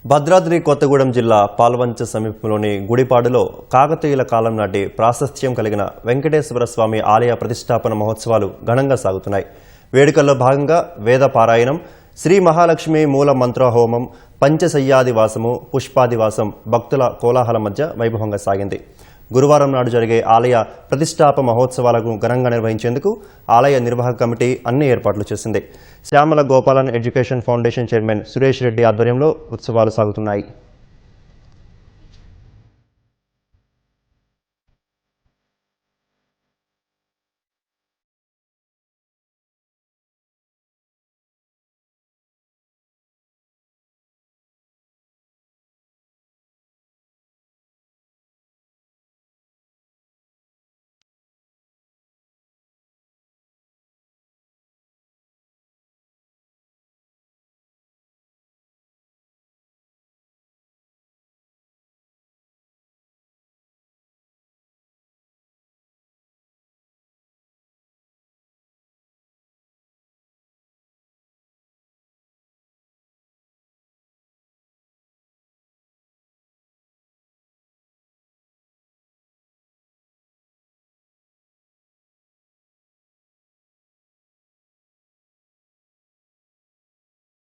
భద్రాద్రి కొత్తగూడెం జిల్లా పాల్వంచ సమీపంలోని గుడిపాడులో కాకతీయుల కాలం నాటి ప్రాశస్త్యం కలిగిన వెంకటేశ్వర స్వామి ఆలయ ప్రతిష్టాపన మహోత్సవాలు ఘనంగా సాగుతున్నాయి. వేడుకల్లో భాగంగా వేద పారాయణం, శ్రీ మహాలక్ష్మి మూల మంత్రహోమం, పంచశయ్యాదివాసము, పుష్పాదివాసం భక్తుల కోలాహలం మధ్య వైభవంగా సాగింది. గురువారం నాడు జరిగే ఆలయ ప్రతిష్టాప మహోత్సవాలకు ఘనంగా నిర్వహించేందుకు ఆలయ నిర్వాహక కమిటీ అన్ని ఏర్పాట్లు చేసింది. Shyamala Gopalan education foundation chairman Suresh Reddy ఆధ్వర్యంలో ఉత్సవాలు సాగుతున్నాయి.